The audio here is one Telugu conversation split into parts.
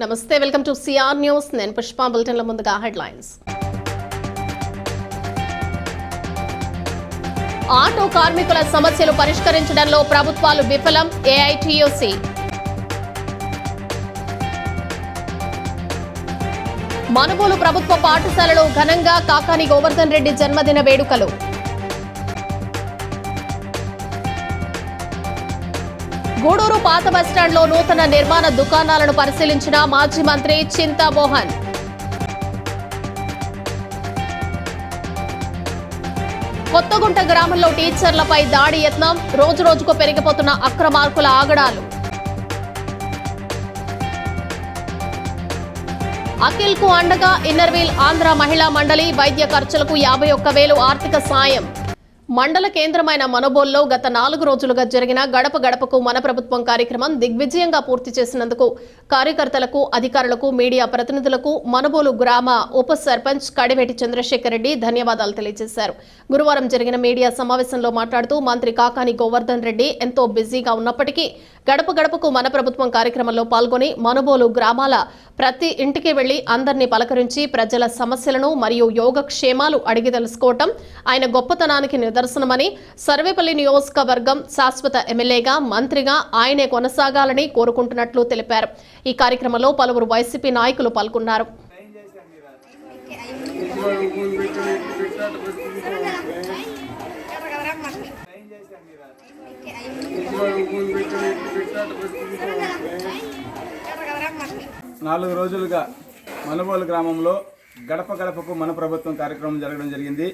నమస్తే, వెల్కమ్ టు సిఆర్ న్యూస్. నేను పుష్ప. బులెటిన్ల ముందుగా హెడ్లైన్స్. ఆటో కార్మికుల సమస్యలు పరిష్కరించడంలో ప్రభుత్వాలు విఫలం. ఏఐటీయూసీ. మనుగోలు ప్రభుత్వ పాఠశాలలో ఘనంగా కాకాని గోవర్ధన్ రెడ్డి జన్మదిన వేడుకలు. గూడూరు పాత బస్టాండ్లో నూతన నిర్మాణ దుకాణాలను పరిశీలించిన మాజీ మంత్రి చింతామోహన్. కొత్తగుంట గ్రామంలో టీచర్లపై దాడి యత్నం. రోజురోజుకు పెరిగిపోతున్న అక్రమార్కుల ఆగడాలు. అఖిల్ కు అండగా ఇన్నర్వీల్ ఆంధ్ర మహిళా మండలి. వైద్య ఖర్చులకు 51,000 ఆర్థిక సాయం. మండల కేంద్రమైన మనుబోల్లో గత 4 రోజులుగా జరిగిన గడప గడపకు మన ప్రభుత్వం కార్యక్రమం దిగ్విజయంగా పూర్తి చేసినందుకు కార్యకర్తలకు, అధికారులకు, మీడియా ప్రతినిధులకు మనుబోలు గ్రామ ఉప సర్పంచ్ కడివేటి చంద్రశేఖర్ రెడ్డి ధన్యవాదాలు తెలియజేశారు. గురువారం జరిగిన మీడియా సమావేశంలో మాట్లాడుతూ మంత్రి కాకాని గోవర్ధన్ రెడ్డి ఎంతో బిజీగా ఉన్నప్పటికీ గడప గడపకు మన ప్రభుత్వం కార్యక్రమంలో పాల్గొని మనుబోలు గ్రామాల ప్రతి ఇంటికి వెళ్లి అందరినీ పలకరించి ప్రజల సమస్యలను మరియు యోగక్షేమాలు అడిగి తెలుసుకోవటం ఆయన గొప్పతనానికి నిదర్శనమని, సర్వేపల్లి నియోజకవర్గం శాశ్వత ఎమ్మెల్యేగా, మంత్రిగా ఆయనే కొనసాగాలని కోరుకుంటున్నట్లు తెలిపారు. ఈ కార్యక్రమంలో పలువురు వైసీపీ నాయకులు పాల్గొన్నారు. నాలుగు రోజులుగా మనుబోలు గ్రామంలో గడప గడపకు మన ప్రభుత్వం కార్యక్రమం జరగడం జరిగింది.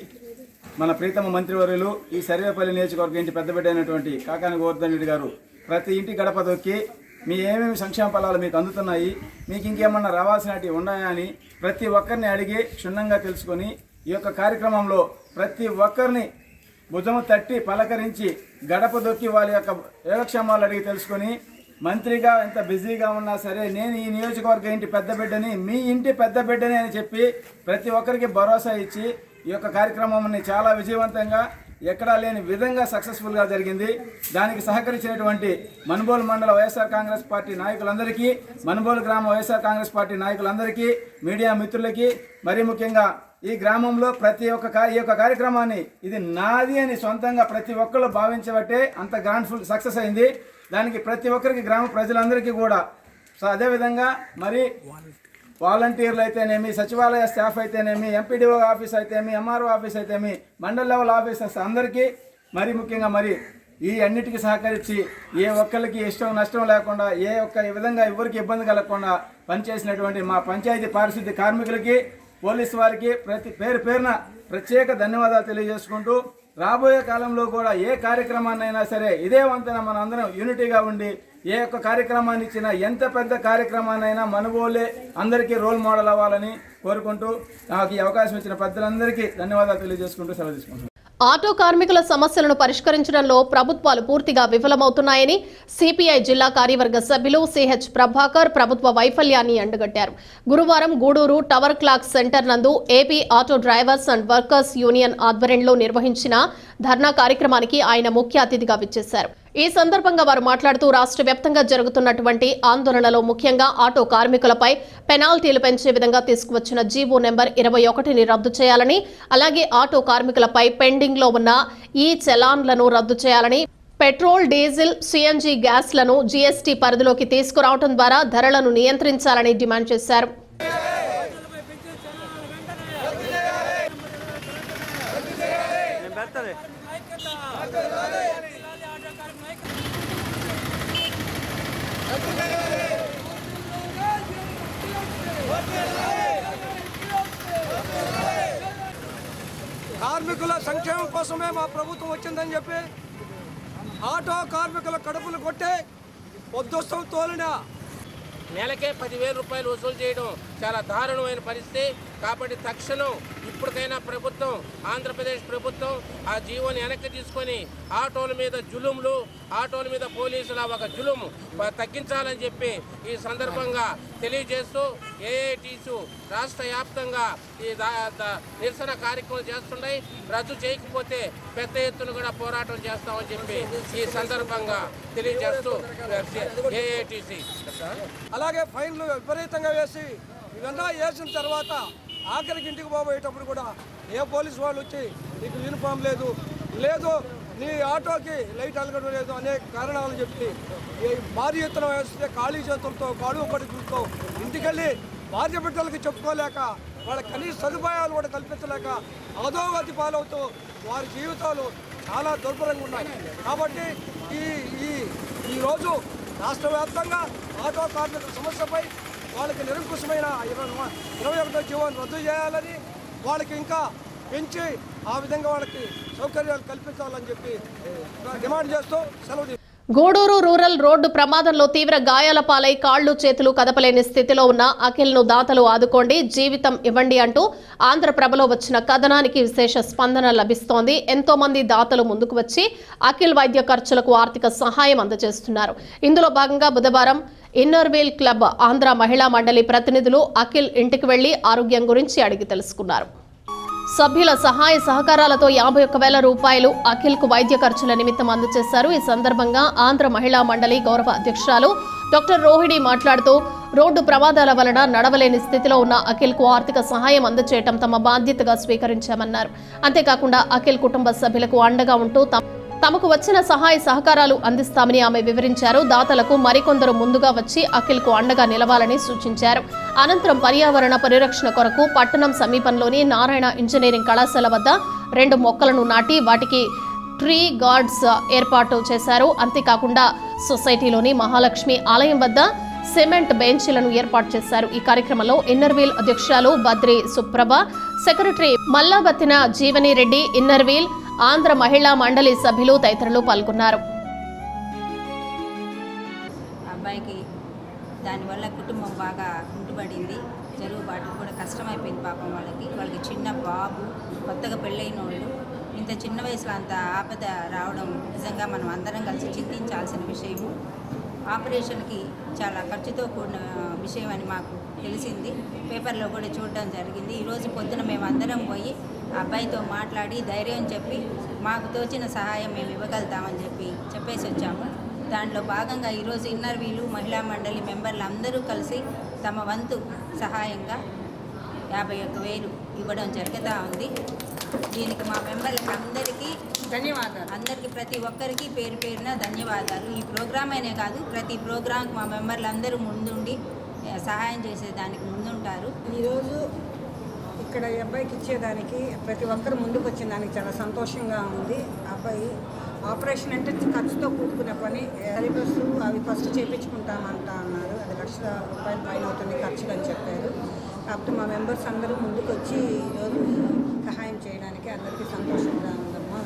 మన ప్రీతమ మంత్రివర్యులు ఈ సర్వేపల్లి నియోజకవర్గం ఇంటి పెద్దబిడ్డ అయినటువంటి కాకాని గోవర్ధన్ రెడ్డి గారు ప్రతి ఇంటి గడప దొక్కి మీ ఏమేమి సంక్షేమ ఫలాలు మీకు అందుతున్నాయి, మీకు ఇంకేమన్నా రావాల్సినవి ఉన్నాయా అని ప్రతి ఒక్కరిని అడిగి క్షుణ్ణంగా తెలుసుకొని ఈ యొక్క కార్యక్రమంలో ప్రతి ఒక్కరిని భుజము తట్టి పలకరించి గడప దొక్కి వాళ్ళ యొక్క యోగక్షేమాలు అడిగి తెలుసుకొని, మంత్రిగా ఎంత బిజీగా ఉన్నా సరే నేను ఈ నియోజకవర్గం ఇంటి పెద్ద బిడ్డని, మీ ఇంటి పెద్ద బిడ్డని అని చెప్పి ప్రతి ఒక్కరికి భరోసా ఇచ్చి ఈ యొక్క కార్యక్రమాన్ని చాలా విజయవంతంగా ఎక్కడా లేని విధంగా సక్సెస్ఫుల్గా జరిగింది. దానికి సహకరించినటువంటి మనుబోలు మండల వైఎస్ఆర్ కాంగ్రెస్ పార్టీ నాయకులందరికీ, మనుబోలు గ్రామ వైఎస్ఆర్ కాంగ్రెస్ పార్టీ నాయకులందరికీ, మీడియా మిత్రులకి, మరీ ముఖ్యంగా ఈ గ్రామంలో ప్రతి ఒక్క ఈ యొక్క కార్యక్రమాన్ని ఇది నాది అని సొంతంగా ప్రతి ఒక్కరు భావించబట్టే అంత గ్రాండ్ఫుల్ సక్సెస్ అయింది. దానికి ప్రతి ఒక్కరికి గ్రామ ప్రజలందరికీ కూడా అదేవిధంగా మరి వాలంటీర్లు అయితేనేమి, సచివాలయ స్టాఫ్ అయితేనేమి, ఎంపీడీఓ ఆఫీస్ అయితేమి, ఎంఆర్ఓ ఆఫీస్ అయితేమి, మండల్ లెవెల్ ఆఫీసర్స్ అందరికీ మరి ముఖ్యంగా మరి ఈ అన్నిటికీ సహకరించి ఏ ఒక్కరికి ఇష్టం నష్టం లేకుండా ఏ ఒక్క విధంగా ఎవరికి ఇబ్బంది కలగకుండా పనిచేసినటువంటి మా పంచాయతీ పారిశుద్ధ్య కార్మికులకి, పోలీసు వారికి ప్రతి పేరున ప్రత్యేక ధన్యవాదాలు తెలియజేసుకుంటూ రాబోయే కాలంలో కూడా ఏ కార్యక్రమాన్నైనా సరే ఇదే వంతెన మన అందరం యూనిటీగా ఉండి ఏ ఒక్క కార్యక్రమాన్ని ఇచ్చినా ఎంత పెద్ద కార్యక్రమాన్నైనా మనుబోలే అందరికీ రోల్ మోడల్ అవ్వాలని కోరుకుంటూ నాకు ఈ అవకాశం ఇచ్చిన పెద్దలందరికీ ధన్యవాదాలు తెలియజేసుకుంటూ సెలవు తీసుకుంటున్నాను. ఆటో కార్మికుల సమస్యలను పరిష్కరించడంలో ప్రభుత్వాలు పూర్తిగా విఫలమవుతున్నాయని సిపిఐ జిల్లా కార్యవర్గ సభ్యులు సిహెచ్ ప్రభాకర్ ప్రభుత్వ వైఫల్యాన్ని ఎండగట్టారు. గురువారం గూడూరు టవర్ క్లాక్ సెంటర్ నందు AP auto drivers and workers union ఆధ్వర్యంలో నిర్వహించిన ధర్నా కార్యక్రమానికి ఆయన ముఖ్య అతిథిగా విచ్చేశారు. ఈ సందర్భంగా వారు మాట్లాడుతూ రాష్ట్ర వ్యాప్తంగా జరుగుతున్నటువంటి ఆందోళనలో ముఖ్యంగా ఆటో కార్మికులపై పెనాల్టీలు పెంచే విధంగా తీసుకువచ్చిన జీవో నెంబర్ 21ని రద్దు చేయాలని, అలాగే ఆటో కార్మికులపై పెండింగ్ లో ఉన్న ఈ చలాన్లను రద్దు చేయాలని, పెట్రోల్, డీజిల్, సిఎన్జి గ్యాస్లను జీఎస్టీ పరిధిలోకి తీసుకురావడం ద్వారా ధరలను నియంత్రించాలని డిమాండ్ చేశారు. కార్మికుల సంక్షేమం కోసమే మా ప్రభుత్వం వచ్చిందని చెప్పి ఆటో కార్మికుల కడుపులు కొట్టే పొద్దుస్తూ తోలిన నెలకే 10,000 రూపాయలు వసూలు చేయడం చాలా దారుణమైన పరిస్థితి. కాబట్టి తక్షణం ఇప్పటికైనా ప్రభుత్వం, ఆంధ్రప్రదేశ్ ప్రభుత్వం ఆ జీవోని వెనక్కి తీసుకొని ఆటోల మీద జులుములు, ఆటోల మీద పోలీసుల ఒక జులుము తగ్గించాలని చెప్పి ఈ సందర్భంగా తెలియజేస్తూ ఏఐటీసీ రాష్ట్ర వ్యాప్తంగా ఈ నిరసన కార్యక్రమం చేస్తున్నాయి. రద్దు చేయకపోతే పెద్ద ఎత్తున కూడా పోరాటం చేస్తామని చెప్పి ఈ సందర్భంగా తెలియజేస్తూ ఏఐటీసీ అలాగే ఫైన్లు విపరీతంగా వేసి ఇవన్నీ వేసిన తర్వాత ఆఖరికి ఇంటికి పోయేటప్పుడు కూడా ఏ పోలీసు వాళ్ళు వచ్చి నీకు యూనిఫామ్ లేదు నీ ఆటోకి లైట్ అలగడం లేదు అనేక కారణాలు చెప్పి భారీ ఎత్తున వేస్తే ఖాళీ చేతులతో కాడు పడి చూస్తూ ఇంటికెళ్ళి భార్య బిడ్డలకి చెప్పుకోలేక వాళ్ళ కనీస సదుపాయాలు కూడా కల్పించలేక అధోగతి పాలవుతూ వారి జీవితాలు చాలా దుర్భరంగా ఉన్నాయి. కాబట్టి ఈరోజు రాష్ట్ర వ్యాప్తంగా ఆటో కార్మికుల సమస్యపై వాళ్ళకి నిరంకుశమైన 21వ జీవోను రద్దు చేయాలని, వాళ్ళకి ఇంకా పెంచి ఆ విధంగా వాళ్ళకి సౌకర్యాలు కల్పించాలని చెప్పి డిమాండ్ చేస్తూ సెలవు. గూడూరు రూరల్ రోడ్డు ప్రమాదంలో తీవ్ర గాయాల పాలై కాళ్లు చేతులు కదపలేని స్థితిలో ఉన్న అఖిల్ను దాతలు ఆదుకోండి, జీవితం ఇవ్వండి అంటూ ఆంధ్రప్రభలో వచ్చిన కథనానికి విశేష స్పందన లభిస్తోంది. ఎంతో మంది దాతలు ముందుకు వచ్చి అఖిల్ వైద్య ఖర్చులకు ఆర్థిక సహాయం అందజేస్తున్నారు. ఇందులో భాగంగా బుధవారం ఇన్నర్వీల్ క్లబ్ ఆంధ్ర మహిళా మండలి ప్రతినిధులు అఖిల్ ఇంటికి వెళ్లి ఆరోగ్యం గురించి అడిగి తెలుసుకున్నారు. సభ్యుల సహాయ సహకారాలతో 51,000 రూపాయలు అఖిల్కు వైద్య ఖర్చుల నిమిత్తం అందజేశారు. ఈ సందర్భంగా ఆంధ్ర మహిళా మండలి గౌరవ అధ్యక్షురాలు డాక్టర్ రోహిణి మాట్లాడుతూ రోడ్డు ప్రమాదాల వలన నడవలేని స్థితిలో ఉన్న అఖిల్కు ఆర్థిక సహాయం అందజేయడం తమ బాధ్యతగా స్వీకరించామన్నారు. అంతేకాకుండా అఖిల్ కుటుంబ సభ్యులకు అండగా ఉంటూ తమకు వచ్చిన సహాయ సహకారాలు అందిస్తామని ఆమె వివరించారు. దాతలకు మరికొందరు ముందుగా వచ్చి అఖిల్కు అండగా నిలవాలని సూచించారు. అనంతరం పర్యావరణ పరిరక్షణ కొరకు పట్టణం సమీపంలోని నారాయణ ఇంజనీరింగ్ కళాశాల వద్ద 2 మొక్కలను నాటి వాటికి ట్రీ గార్డ్స్ ఏర్పాటు చేశారు. అంతేకాకుండా సొసైటీలోని మహాలక్ష్మి ఆలయం వద్ద సిమెంట్ బెంచీలను ఏర్పాటు చేశారు. ఈ కార్యక్రమంలో ఇన్నర్వీల్ అధ్యక్షురాలు బద్రి సుప్రభ, సెక్రటరీ మల్లాబత్తిన జీవని రెడ్డి, ఇన్నర్వీల్ ఆంధ్ర మహిళా మండలి సభ్యులు తదితరులు పాల్గొన్నారు. అబ్బాయికి దానివల్ల కుటుంబం బాగా కుంటుపడింది, జరుగుబాటు కూడా కష్టమైపోయింది. పాపం వాళ్ళకి చిన్న బాబు, కొత్తగా పెళ్ళైన వాళ్ళు, ఇంత చిన్న వయసులో అంత ఆపద రావడం నిజంగా మనం అందరం కలిసి చింతించాల్సిన విషయము. ఆపరేషన్కి చాలా ఖర్చుతో కూడిన విషయం అని మాకు తెలిసింది, పేపర్లో కూడా చూడడం జరిగింది. ఈరోజు పొద్దున మేము అందరం పోయి అబ్బాయితో మాట్లాడి ధైర్యం చెప్పి మాకు తోచిన సహాయం మేము ఇవ్వగలుగుతామని చెప్పేసి వచ్చాము. దాంట్లో భాగంగా ఈరోజు ఇన్నర్వీలు మహిళా మండలి మెంబర్లు అందరూ కలిసి తమ వంతు సహాయంగా 51,000 ఇవ్వడం జరుగుతూ ఉంది. దీనికి మా మెంబర్లకు అందరికీ ధన్యవాదాలు. అందరికీ ప్రతి ఒక్కరికి పేరు పేరున ధన్యవాదాలు. ఈ ప్రోగ్రామ్ అనే కాదు, ప్రతి ప్రోగ్రాంకి మా మెంబర్లు అందరూ ముందుండి సహాయం చేసేదానికి ముందుంటారు. ఈరోజు ఇక్కడ ఈ అబ్బాయికి ఇచ్చేదానికి ప్రతి ఒక్కరు ముందుకు వచ్చిన దానికి చాలా సంతోషంగా ఉంది. అబ్బాయి ఆపరేషన్ అంటే ఖర్చుతో కూడుకునే పని, బస్సు అవి ఫస్ట్ చేయించుకుంటామంటా అన్నారు. అది ₹1,00,000 పైన అవుతుంది ఖర్చులు అని చెప్పారు. కాకపోతే మా మెంబర్స్ అందరూ ముందుకు వచ్చి ఈరోజు సహాయం చేయడానికి అందరికీ సంతోషంగా ఉందమ్మా.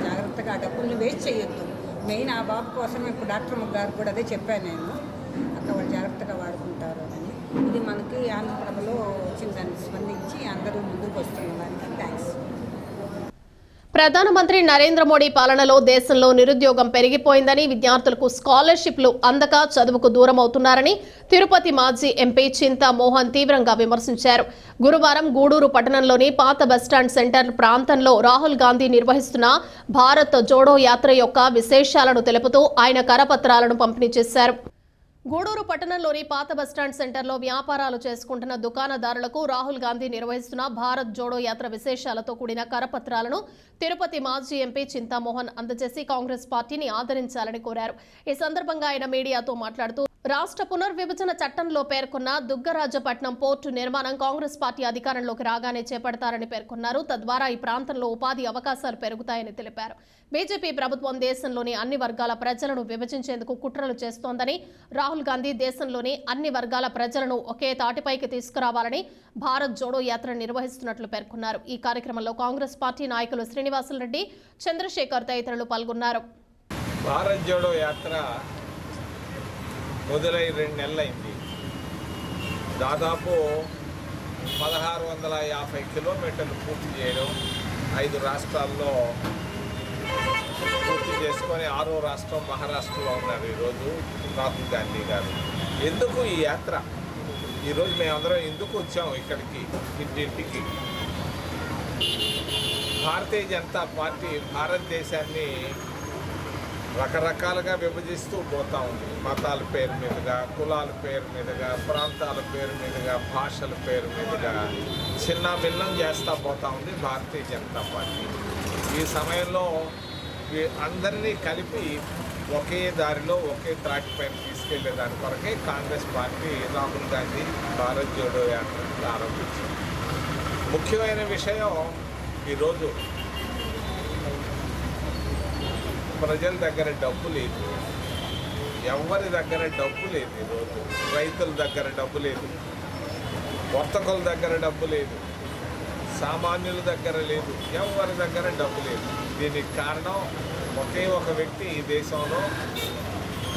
జాగ్రత్తగా ఆ డబ్బుల్ని వేస్ట్ చేయొద్దు. మెయిన్ ఆ బాబు కోసం ఇప్పుడు డాక్టర్ గారు కూడా అదే చెప్పాను నేను, అక్కడ వాళ్ళు జాగ్రత్తగా వాడుకుంటారు అని. ఇది మనకి ఆంధ్రప్రభలో వచ్చిన దాన్ని స్పందించి అందరూ ముందుకు వస్తున్న దానికి థ్యాంక్స్. ప్రధానమంత్రి నరేంద్ర మోడీ పాలనలో దేశంలో నిరుద్యోగం పెరిగిపోయిందని, విద్యార్థులకు స్కాలర్షిప్లు అందక చదువుకు దూరం అవుతున్నారని తిరుపతి మాజీ ఎంపీ చింతా మోహన్ తీవ్రంగా విమర్శించారు. గురువారం గూడూరు పట్టణంలోని పాత బస్టాండ్ సెంటర్ ప్రాంతంలో రాహుల్ గాంధీ నిర్వహిస్తున్న భారత్ జోడో యాత్ర యొక్క విశేషాలను తెలుపుతూ ఆయన కరపత్రాలను పంపిణీ చేశారు. గూడూరు పట్టణంలోని పాత బస్టాండ్ సెంటర్లో వ్యాపారాలు చేసుకుంటున్న దుకాణదారులకు రాహుల్ గాంధీ నిర్వహిస్తున్న భారత్ జోడో యాత్ర విశేషాలతో కూడిన కరపత్రాలను తిరుపతి మాజీ ఎంపీ చింతామోహన్ అందజేసి కాంగ్రెస్ పార్టీని ఆదరించాలని కోరారు. ఈ సందర్భంగా ఆయన మీడియాతో మాట్లాడుతూ రాష్ట్ర పునర్విభజన చట్టంలో పేర్కొన్న దుగ్గరాజపట్నం పోర్టు నిర్మాణం కాంగ్రెస్ పార్టీ అధికారంలోకి రాగానే చేపడతారని పేర్కొన్నారు. తద్వారా ఈ ప్రాంతంలో ఉపాధి అవకాశాలు పెరుగుతాయని తెలిపారు. బీజేపీ ప్రభుత్వం దేశంలోని అన్ని వర్గాల ప్రజలను విభజించేందుకు కుట్రలు చేస్తోందని, రాహుల్ గాంధీ దేశంలోని అన్ని వర్గాల ప్రజలను ఒకే తాటిపైకి తీసుకురావాలని భారత్ జోడో యాత్ర నిర్వహిస్తున్నట్లు పేర్కొన్నారు. ఈ కార్యక్రమంలో కాంగ్రెస్ పార్టీ నాయకులు శ్రీనివాసులరెడ్డి, చంద్రశేఖర్ తదితరులు పాల్గొన్నారు. భారత్ జోడో యాత్ర మొదలై 2 నెలలైంది. దాదాపు 1650 కిలోమీటర్లు పూర్తి చేయడం, 5 రాష్ట్రాల్లో పూర్తి చేసుకొని 6వ రాష్ట్రం మహారాష్ట్రలో ఉన్నారు ఈరోజు రాహుల్ గాంధీ గారు. ఎందుకు ఈ యాత్ర? ఈరోజు మేమందరం ఎందుకు వచ్చాము ఇక్కడికి? ఇంటింటికి భారతీయ జనతా పార్టీ భారతదేశాన్ని రకరకాలుగా విభజిస్తూ పోతూ ఉంది. మతాల పేరు మీదుగా, కులాల పేరు మీదుగా, ప్రాంతాల పేరు మీదుగా, భాషల పేరు మీదుగా చిన్న భిన్నం చేస్తూ పోతూ ఉంది భారతీయ జనతా పార్టీ. ఈ సమయంలో అందరినీ కలిపి ఒకే దారిలో ఒకే త్రాటి పైన తీసుకెళ్లే దాని కొరకే కాంగ్రెస్ పార్టీ రాహుల్ గాంధీ భారత్ జోడో యాత్రను ప్రారంభించింది. ముఖ్యమైన విషయం, ఈరోజు ప్రజల దగ్గర డబ్బు లేదు, ఎవరి దగ్గర డబ్బు లేదు. ఈరోజు రైతుల దగ్గర డబ్బు లేదు, వర్తకుల దగ్గర డబ్బు లేదు, సామాన్యుల దగ్గర లేదు, ఎవరి దగ్గర డబ్బు లేదు. దీనికి కారణం ఒకే ఒక వ్యక్తి ఈ దేశంలో,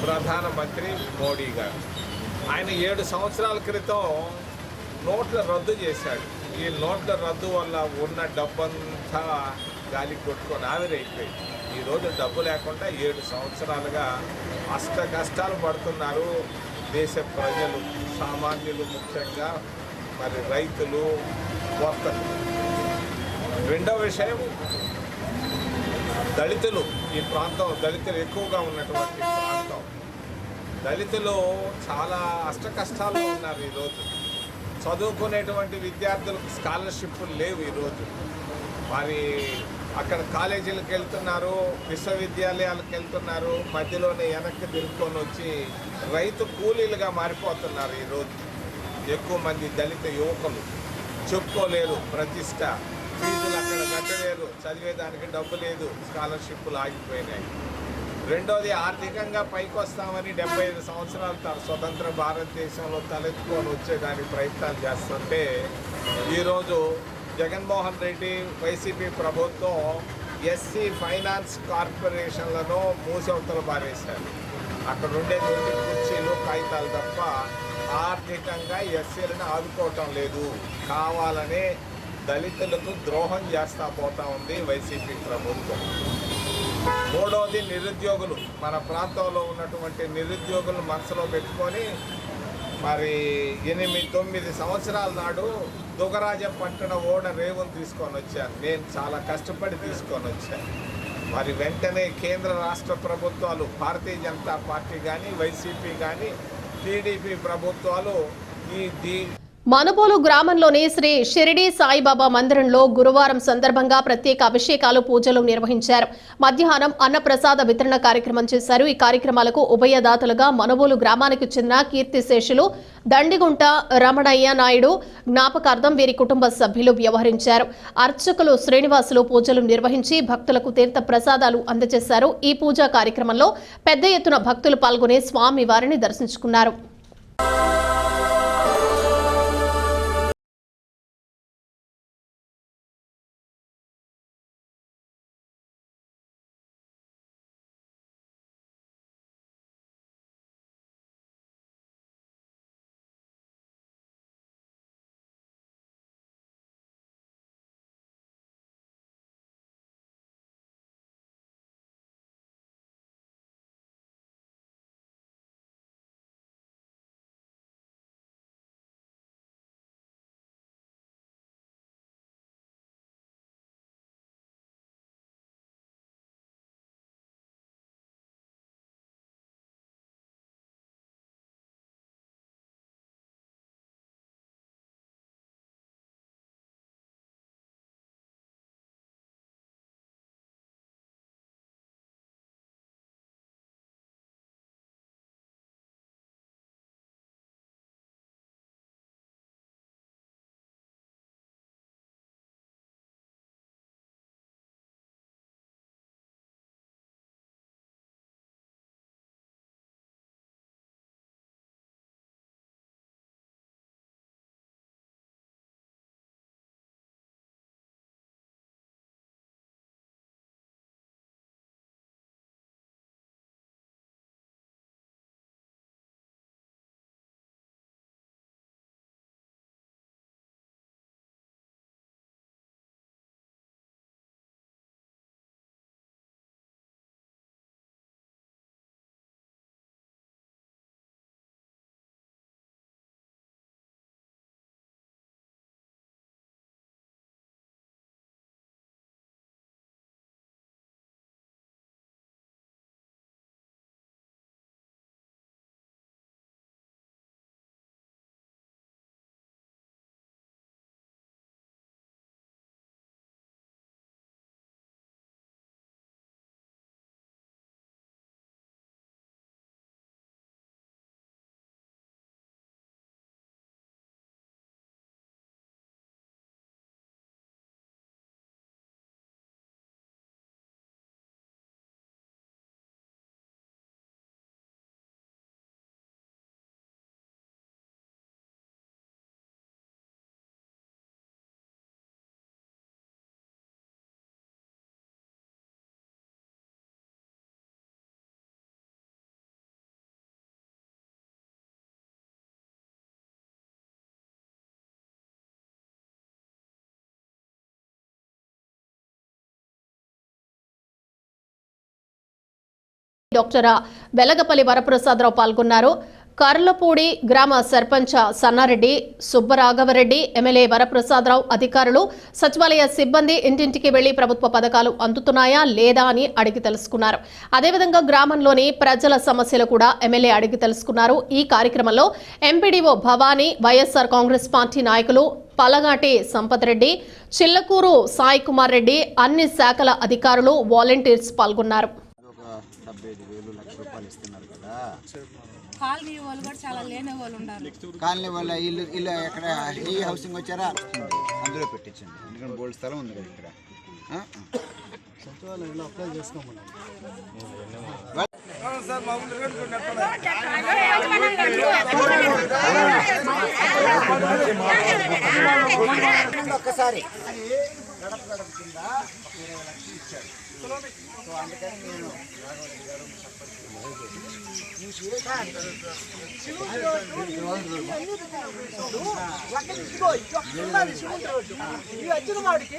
ప్రధానమంత్రి మోడీ గారు. ఆయన 7 సంవత్సరాల క్రితం నోట్ల రద్దు చేశాడు. ఈ నోట్ల రద్దు వల్ల ఉన్న డబ్బంతా గాలికి కొట్టుకొని ఆవిరైపోయింది. ఈరోజు డబ్బు లేకుండా 7 సంవత్సరాలుగా అష్ట కష్టాలు పడుతున్నారు దేశ ప్రజలు, సామాన్యులు, ముఖ్యంగా మరి రైతులు, వర్తకులు. రెండవ విషయం, దళితులు. ఈ ప్రాంతం దళితులు ఎక్కువగా ఉన్నటువంటి ప్రాంతం. దళితులు చాలా అష్ట కష్టాల్లో ఉన్నారు ఈరోజు. చదువుకునేటువంటి విద్యార్థులకు స్కాలర్షిప్లు లేవు ఈరోజు. మరి అక్కడ కాలేజీలకు వెళ్తున్నారు, విశ్వవిద్యాలయాలకు వెళ్తున్నారు, మధ్యలోనే వెనక్కి తిరుక్కొని వచ్చి రైతు కూలీలుగా మారిపోతున్నారు ఈరోజు. ఎక్కువ మంది దళిత యువకులు చెప్పుకోలేరు ప్రతిష్ట, ఫీజులు అక్కడ కట్టలేరు, చదివేదానికి డబ్బు లేదు, స్కాలర్షిప్లు ఆగిపోయినాయి. రెండోది, ఆర్థికంగా పైకి వస్తామని 75 సంవత్సరాల స్వతంత్ర భారతదేశంలో తలెత్తుకొని వచ్చేదానికి ప్రయత్నాలు చేస్తుంటే ఈరోజు జగన్మోహన్ రెడ్డి వైసీపీ ప్రభుత్వం ఎస్సీ ఫైనాన్స్ కార్పొరేషన్లను మూసవతలు పారేశారు. అక్కడ ఉండేది కుర్చీలు, కాగితాలు తప్ప ఆర్థికంగా ఎస్సీలను ఆదుకోవటం లేదు. కావాలనే దళితులకు ద్రోహం చేస్తూ పోతా ఉంది వైసీపీ ప్రభుత్వం. మూడవది, నిరుద్యోగులు. మన ప్రాంతంలో ఉన్నటువంటి నిరుద్యోగులు మనసులో పెట్టుకొని మరి 8-9 సంవత్సరాల నాడు దుగరాజం పట్టణ ఓడ రేవును తీసుకొని వచ్చాను. నేను చాలా కష్టపడి తీసుకొని వచ్చాను. మరి వెంటనే కేంద్ర రాష్ట్ర ప్రభుత్వాలు, భారతీయ జనతా పార్టీ కానీ, వైసీపీ కానీ, టీడీపీ ప్రభుత్వాలు మనుబోలు గ్రామంలోని శ్రీ షిరిడి సాయిబాబా మందిరంలో గురువారం సందర్భంగా ప్రత్యేక అభిషేకాలు, పూజలు నిర్వహించారు. మధ్యాహ్నం అన్నప్రసాద వితరణ కార్యక్రమం చేశారు. ఈ కార్యక్రమాలకు ఉభయదాతలుగా మనుబోలు గ్రామానికి చెందిన కీర్తిశేషులు దండిగుంట రమణయ్య నాయుడు జ్ఞాపకార్థం వీరి కుటుంబ సభ్యులు వ్యవహరించారు. అర్చకులు శ్రీనివాసులు పూజలు నిర్వహించి భక్తులకు తీర్థ ప్రసాదాలు అందజేశారు. ఈ పూజా కార్యక్రమంలో పెద్ద ఎత్తున భక్తులు పాల్గొని స్వామి వారిని దర్శించుకున్నారు. డాక్టర్ వెలగపల్లి వరప్రసాదరావు పాల్గొన్నారు. కర్లపూడి గ్రామ సర్పంచ్ సన్నారెడ్డి, సుబ్బరాఘవరెడ్డి, ఎమ్మెల్యే వరప్రసాదరావు, అధికారులు, సచివాలయ సిబ్బంది ఇంటింటికి వెళ్లి ప్రభుత్వ పథకాలు అందుతున్నాయా లేదా అని అడిగి తెలుసుకున్నారు. అదేవిధంగా గ్రామంలోని ప్రజల సమస్యలు కూడా ఎమ్మెల్యే అడిగి తెలుసుకున్నారు. ఈ కార్యక్రమంలో ఎంపీడీఓ భవానీ, వైఎస్ఆర్ కాంగ్రెస్ పార్టీ నాయకులు పలగాటి సంపత్ రెడ్డి, చిల్లకూరు సాయి కుమార్ రెడ్డి, అన్ని శాఖల అధికారులు, వాలంటీర్స్ పాల్గొన్నారు. కాలనీ వాళ్ళు కూడా చాలా లేని వాళ్ళు ఉన్నారు. కాలనీ వాళ్ళ ఇల్లు ఎక్కడ ఈ హౌసింగ్ వచ్చారా అందులో పెట్టించండి. ఎందుకంటే బోల్డ్ స్థలం ఉంది కదా ఇక్కడ. సచివాలయంలో అప్లై చేసుకోమని ఒక్కసారి గడప గడప కింద 20 లక్షలు ఇచ్చారు. సో అందుకని నేను వచ్చిన వాడికి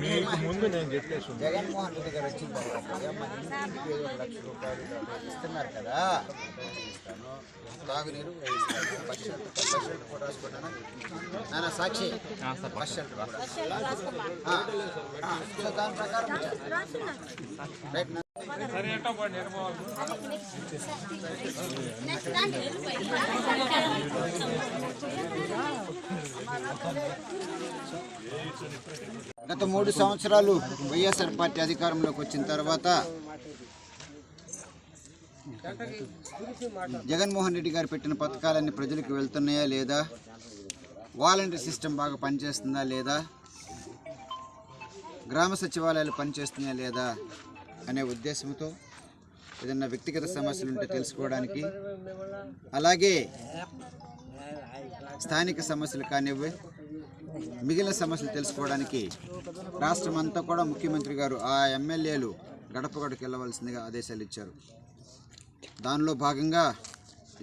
మీకు ముందు నేను చెప్పేసి జగన్మోహన్ రెడ్డి గారు వచ్చిన తర్వాత మన ఇంటికి 7 లక్షల రూపాయలు ఇస్తున్నారు కదా. తాగునీరు బస్ షెల్టర్ కూడా రాసుకున్నాను నాన్న సాక్షి. బస్ షెల్టర్ దాని ప్రకారం రైట్. గత 3 సంవత్సరాలు వైఎస్ఆర్ పార్టీ అధికారంలోకి వచ్చిన తర్వాత జగన్మోహన్ రెడ్డి గారు పెట్టిన పథకాలన్నీ ప్రజలకు వెళ్తున్నాయా లేదా, వాలంటీర్ సిస్టమ్ బాగా పనిచేస్తుందా లేదా, గ్రామ సచివాలయాలు పనిచేస్తున్నాయా లేదా అనే ఉద్దేశంతో ఏదైనా వ్యక్తిగత సమస్యలు ఉంటే తెలుసుకోవడానికి, అలాగే స్థానిక సమస్యలు కానివ్వి మిగిలిన సమస్యలు తెలుసుకోవడానికి రాష్ట్రం అంతా కూడా ముఖ్యమంత్రి గారు ఆ ఎమ్మెల్యేలు గడప గడపకు వెళ్ళవలసిందిగా ఆదేశాలు ఇచ్చారు. దానిలో భాగంగా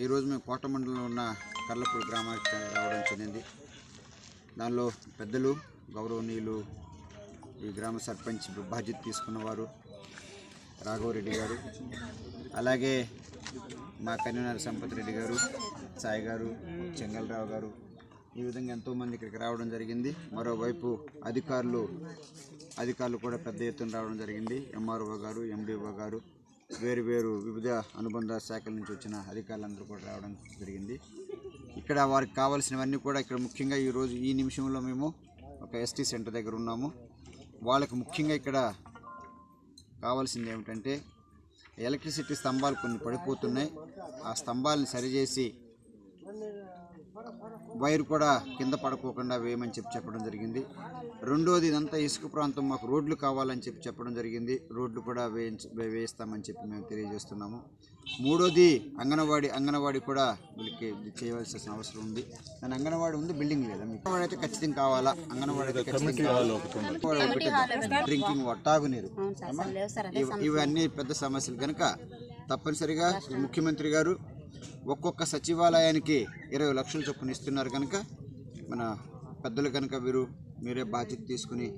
ఈరోజు మేము కోట మండలంలో ఉన్న కర్లపూడి గ్రామానికి రావడం చెందింది. దానిలో పెద్దలు, గౌరవనీయులు, ఈ గ్రామ సర్పంచ్ బాధ్యత తీసుకున్నవారు రాఘవరెడ్డి గారు, అలాగే మా కన్వీనర్ సంపత్ రెడ్డి గారు, సాయి గారు, చెంగల్రావు గారు, ఈ విధంగా ఎంతోమంది ఇక్కడికి రావడం జరిగింది. మరోవైపు అధికారులు కూడా పెద్ద ఎత్తున రావడం జరిగింది. ఎంఆర్ఓ గారు, ఎండిఓ గారు, వేరు వివిధ అనుబంధ శాఖల నుంచి వచ్చిన అధికారులందరూ కూడా రావడం జరిగింది. ఇక్కడ వారికి కావాల్సినవన్నీ కూడా ఇక్కడ ముఖ్యంగా ఈరోజు ఈ నిమిషంలో మేము ఒక ఎస్టీ సెంటర్ దగ్గర ఉన్నాము. వాళ్ళకి ముఖ్యంగా ఇక్కడ కావాల్సింది ఏమిటంటే ఎలక్ట్రిసిటీ స్తంభాలు కొన్ని పడిపోతున్నాయి. ఆ స్తంభాలను సరిచేసి వైర్ కూడా కింద పడుకోకుండా వేయమని చెప్పడం జరిగింది. రెండోది, ఇదంతా ఇసుక ప్రాంతం, మాకు రోడ్లు కావాలని చెప్పడం జరిగింది. రోడ్లు కూడా వేయిస్తామని చెప్పి మేము తెలియజేస్తున్నాము. మూడోది, అంగన్వాడీ కూడా వీళ్ళకి చేయవలసిన అవసరం ఉంది. దాని అంగన్వాడీ ఉంది, బిల్డింగ్ లేదు. అంగన్వాడీ అయితే ఖచ్చితంగా కావాలా. అంగన్వాడీ అయితే ఖచ్చితంగా కావాలి. డ్రింకింగ్ వాటర్, తాగునీరు, ఇవన్నీ పెద్ద సమస్యలు కనుక తప్పనిసరిగా ముఖ్యమంత్రి గారు ఒక్కొక్క సచివాలయానికి 20 లక్షల చొప్పున ఇస్తున్నారు కనుక మన పెద్దలు కనుక మీరే బాధ్యత తీసుకుని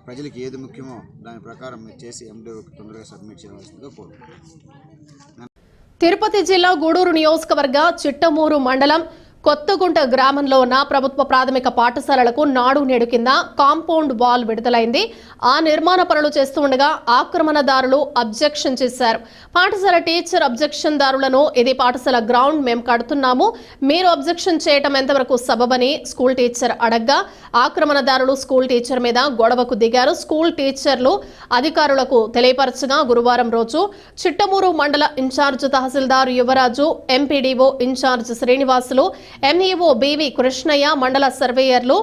ప్రజలకు ఏది ముఖ్యమో దాని ప్రకారం మీరు చేసి ఎండీఓకి తొందరగా సబ్మిట్ చేయవలసిందిగా కోరుతున్నాను. తిరుపతి జిల్లా గూడూరు నియోజకవర్గ చిట్టమూరు మండలం కొత్తగుంట గ్రామంలో ఉన్న ప్రభుత్వ ప్రాథమిక పాఠశాలలకు నాడు నేడు కింద కాంపౌండ్ వాల్ విడుదలైంది. ఆ నిర్మాణ పనులు చేస్తుండగా ఆక్రమణదారులు అబ్జెక్షన్ చేశారు. పాఠశాల టీచర్ అబ్జెక్షన్ దారులను, ఇది పాఠశాల గ్రౌండ్, మేము కడుతున్నాము, మీరు అబ్జెక్షన్ చేయటం ఎంతవరకు సబబని స్కూల్ టీచర్ అడగ్గా ఆక్రమణదారులు స్కూల్ టీచర్ మీద గొడవకు దిగారు. స్కూల్ టీచర్లు అధికారులకు తెలియపరచగా గురువారం రోజు చిట్టమూరు మండల incharge tahsildar Yuvaraju, MPDO incharge Srinivasulu, MEO BV Krishnaiah, మండల సర్వేయర్లు,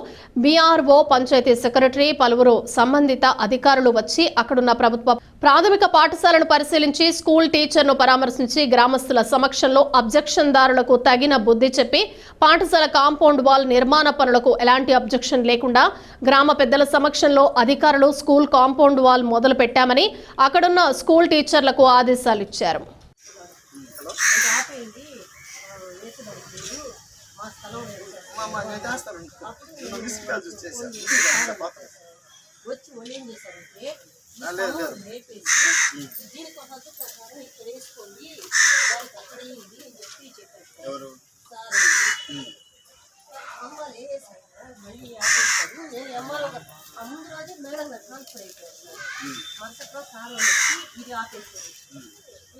బీఆర్ఓ, పంచాయతీ సెక్రటరీ, పలువురు సంబంధిత అధికారులు వచ్చి అక్కడున్న ప్రభుత్వ ప్రాథమిక పాఠశాలను పరిశీలించి స్కూల్ టీచర్ను పరామర్శించి గ్రామస్తుల సమక్షంలో అబ్జెక్షన్దారులకు తగిన బుద్ధి చెప్పి పాఠశాల కాంపౌండ్ వాల్ నిర్మాణ పనులకు ఎలాంటి అబ్జెక్షన్ లేకుండా గ్రామ పెద్దల సమక్షంలో అధికారులు స్కూల్ కాంపౌండ్ వాల్ మొదలు పెట్టామని అక్కడున్న స్కూల్ టీచర్లకు ఆదేశాలు ఇచ్చారు.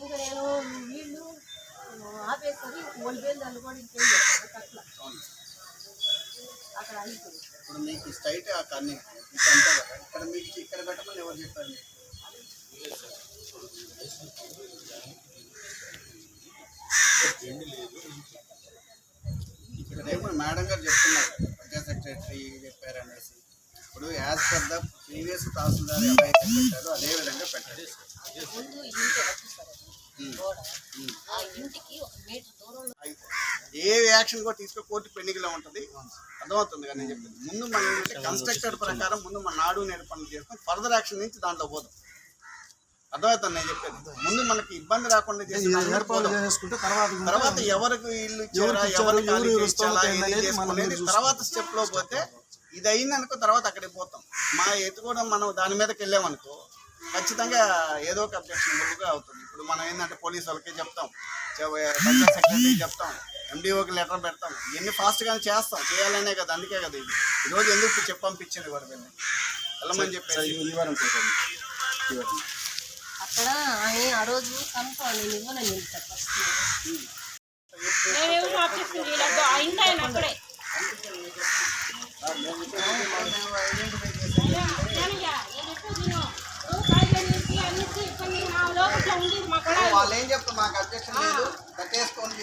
ఇంకా నేను వీళ్ళు ఆపేస్తారు ఒలిపోయిన దాన్ని కూడా అట్లా అక్కడ అయిపోయింది. ఇప్పుడు మీకు స్ట్రైట్ కానీ ఇక్కడ మీకు ఇక్కడ పెట్టమని ఎవరు చెప్పారు? ఇక్కడ ఏమో మేడం గారు చెప్తున్నారు, పంచాయత్ సెక్రటరీ చెప్పారు అనేసి. ఇప్పుడు యాజ్ పర్ ద ప్రీవియస్ తహసీల్దార్ ఎవరైతే పెట్టారో అదే విధంగా పెట్టారు. ఏ యాక్షన్ కూడా తీసుకో కోర్టు పెండింగ్లో ఉంటుంది. అర్థమవుతుంది కానీ నేను చెప్పింది. ముందు మనం కన్స్ట్రక్టెడ్ ప్రకారం ముందు మన నాడు నేడు పనులు చేసుకొని ఫర్దర్ యాక్షన్ నుంచి దాంట్లో పోదాం. అర్థమవుతుంది నేను చెప్పేది. ముందు మనకి ఇబ్బంది రాకుండా చేసుకుంటే తర్వాత ఎవరికి ఇల్లు ఇచ్చారా, ఎవరికి చేసుకునేది తర్వాత స్టెప్ లో పోతే ఇది అయిందనుకో తర్వాత అక్కడికి పోతాం. మా ఎత్తు కూడా మనం దాని మీదకి వెళ్ళామనుకో ఖచ్చితంగా ఏదో ఒక అబ్జెక్షనబుల్గా అవుతుంది. ఇప్పుడు మనం ఏంటంటే పోలీసు వాళ్ళకి చెప్తాం, పంచాయత్ సెక్రటరీకి చెప్తాం, ఎండిఓకి లెటర్ పెడతాం, ఇవన్నీ ఫాస్ట్గానే చేస్తాం. చేయాలనే కదా, అందుకే కదా ఇది ఈరోజు ఎందుకు చెప్పంపించింది కూడా వెళ్ళి వెళ్ళమని చెప్పేసి అక్కడ ఆ రోజు కన్ఫర్మ్ ఇవ్వనని వాళ్ళు ఏం చెప్తాం, మాకు అబ్జెక్షన్ లేదు, కట్టేసుకొని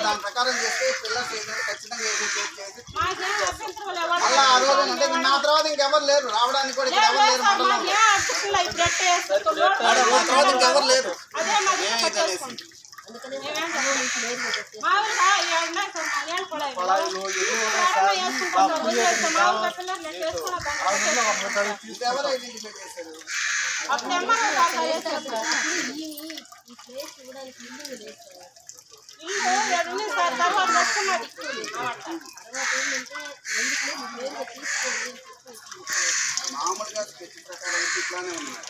దాని ప్రకారం చేస్తే పిల్లలు ఖచ్చితంగా మళ్ళీ ఆ రోజు అంటే నా తర్వాత ఇంకెవరు లేరు రావడానికి కూడా ఇక్కడ ఎవరు లేరు. మా తర్వాత ఇంకెవరు లేరు. ఎవరు ఐడెంటిఫై చేశారు? మామూలుగా స్కెచ్ ప్రకారం ఇట్లానే ఉన్నాయి.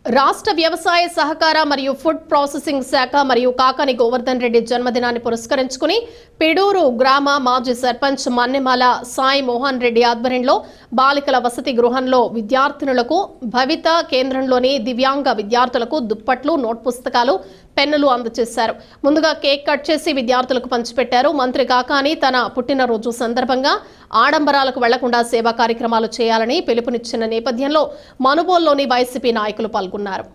రాష్ట్ర వ్యవసాయ సహకార మరియు ఫుడ్ ప్రాసెసింగ్ శాఖ మరియు కాకాని గోవర్ధన్ రెడ్డి జన్మదినాన్ని పురస్కరించుకుని పిడూరు గ్రామ మాజీ సర్పంచ్ మన్నెమాల సాయి మోహన్ రెడ్డి ఆధ్వర్యంలో బాలికల వసతి గృహంలో విద్యార్థినులకు భవిత కేంద్రంలోని దివ్యాంగ విద్యార్థులకు దుప్పట్లు, నోట్ పుస్తకాలు, పెన్నులు అందజేశారు. ముందుగా కేక్ కట్ చేసి విద్యార్థులకు పంచిపెట్టారు. మంత్రి కాకాని తన పుట్టినరోజు సందర్భంగా ఆడంబరాలకు వెళ్లకుండా సేవా కార్యక్రమాలు చేయాలని పిలుపునిచ్చిన నేపథ్యంలో మనుబోల్లోని వైసీపీ నాయకులు పాల్గొన్నారు.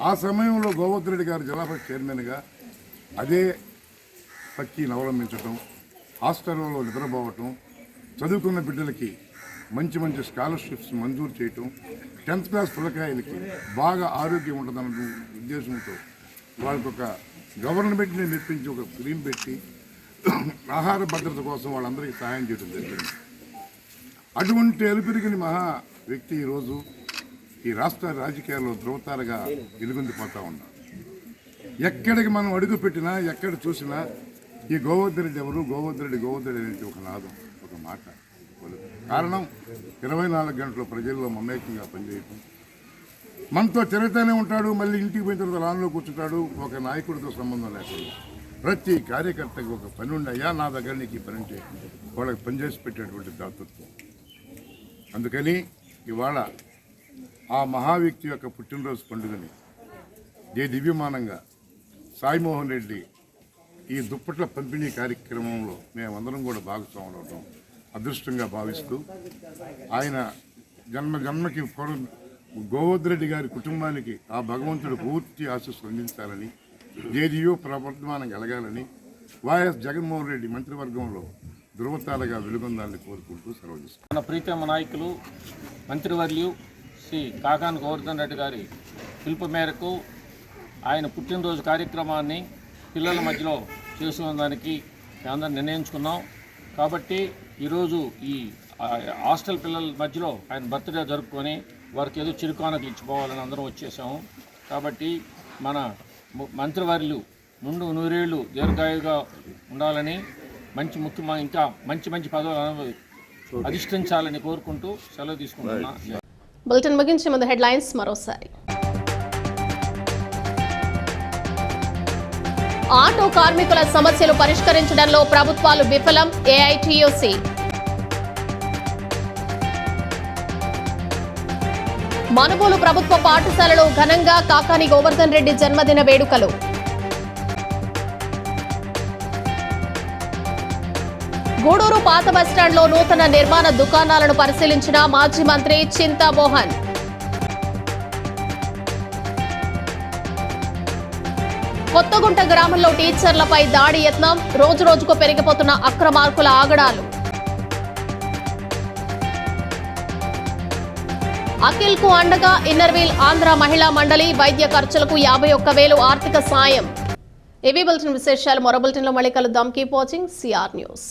ఆ సమయంలో గోవర్ధన్ రెడ్డి గారు జిల్లా పరిషత్ చైర్మన్గా అదే పక్కీని అవలంబించటం, హాస్టల్లో నిద్రపోవటం, చదువుకున్న బిడ్డలకి మంచి మంచి స్కాలర్షిప్స్ మంజూరు చేయటం, 10th క్లాస్ పిల్లకాయలకి బాగా ఆరోగ్యం ఉంటుందన్న ఉద్దేశంతో వాళ్ళకి ఒక గవర్నమెంట్ని నిర్మించి ఒక స్కీమ్ పెట్టి ఆహార భద్రత కోసం వాళ్ళందరికీ సహాయం చేయడం జరిగింది. అటువంటి ఎలుపెరిగిన మహా వ్యక్తి ఈరోజు ఈ రాష్ట్ర రాజకీయాల్లో ధ్రువతారగా వెలుగొందిపోతూ ఉన్నారు. ఎక్కడికి మనం అడుగు పెట్టినా, ఎక్కడ చూసినా ఈ గోవర్ధన్ రెడ్డి ఎవరు, గోవర్ధన్ రెడ్డి అనేది ఒక నాదం, ఒక మాట. కారణం 24 గంటలు ప్రజల్లో మమేకంగా పనిచేయటం. మనతో తిరుగుతూనే ఉంటాడు, మళ్ళీ ఇంటికి పోయిన తర్వాత లాన్లో కూర్చుంటాడు, ఒక నాయకుడితో సంబంధం లేకుండా. ప్రతి కార్యకర్తకు ఒక పని ఉండయా నా దగ్గర నీకు ఈ పని అంటే వాళ్ళకి పనిచేసి పెట్టేటువంటి దాతృత్వం. అందుకని ఇవాళ ఆ మహావ్యక్తి యొక్క పుట్టినరోజు పండుగని దివ్యమానంగా సాయిమోహన్ రెడ్డి ఈ దుప్పట్ల పంపిణీ కార్యక్రమంలో మేమందరం కూడా భాగస్వాములు అవడం అదృష్టంగా భావిస్తూ ఆయన జన్మకి గోవర్ధరెడ్డి గారి కుటుంబానికి ఆ భగవంతుడు పూర్తి ఆశీస్సులు అందించాలని, జేడీయూ ప్రవర్తమానం కలగాలని, వైఎస్ జగన్మోహన్ రెడ్డి మంత్రివర్గంలో ధృవతాలుగా వెలుగొందాలని కోరుకుంటూ సెలవు తీసుకుంటాం. మన ప్రీతమ నాయకులు మంత్రివర్యులు శ్రీ కాకాని గోవర్ధన్ రెడ్డి గారి పిలుపు మేరకు ఆయన పుట్టినరోజు కార్యక్రమాన్ని పిల్లల మధ్యలో చేసుకునేదానికి అందరం నిర్ణయించుకున్నాం. కాబట్టి ఈరోజు ఈ హాస్టల్ పిల్లల మధ్యలో ఆయన బర్త్డే జరుపుకొని వారికి ఏదో చిరుకానుకలు ఇచ్చిపోవాలని అందరం వచ్చేసాము. కాబట్టి మన మంత్రివర్యులు ముందు నూరేళ్లు దీర్ఘాయుగా ఉండాలని, ఇంకా మంచి పదవులు అధిష్ఠించాలని కోరుకుంటూ సెలవు తీసుకుంటున్నా. బులెటిన్ ముగించే ముందు హెడ్లైన్స్ మరోసారి. ఆటో కార్మికుల సమస్యలు పరిష్కరించడంలో ప్రభుత్వాలు విఫలం, ఏఐటీయూసీ. మనుబోలు ప్రభుత్వ పాఠశాలలో ఘనంగా కాకాని గోవర్ధన్ రెడ్డి జన్మదిన వేడుకలు. గూడూరు పాత బస్టాండ్లో నూతన నిర్మాణ దుకాణాలను పరిశీలించిన మాజీ మంత్రి చింతామోహన్. కొత్తగుంట గ్రామంలో టీచర్లపై దాడి యత్నం, రోజురోజుకు పెరిగిపోతున్న అక్రమార్కుల ఆగడాలు. అఖిల్ కు అండగా ఇన్నర్వీల్ ఆంధ్ర మహిళా మండలి వైద్య ఖర్చులకు 51,000 ఆర్థిక సాయం. ఇవి బులెటిన్ విశేషాలు. మరో బులెటిన్లో మళ్ళీ కలుద్దాం. Keep watching CR news.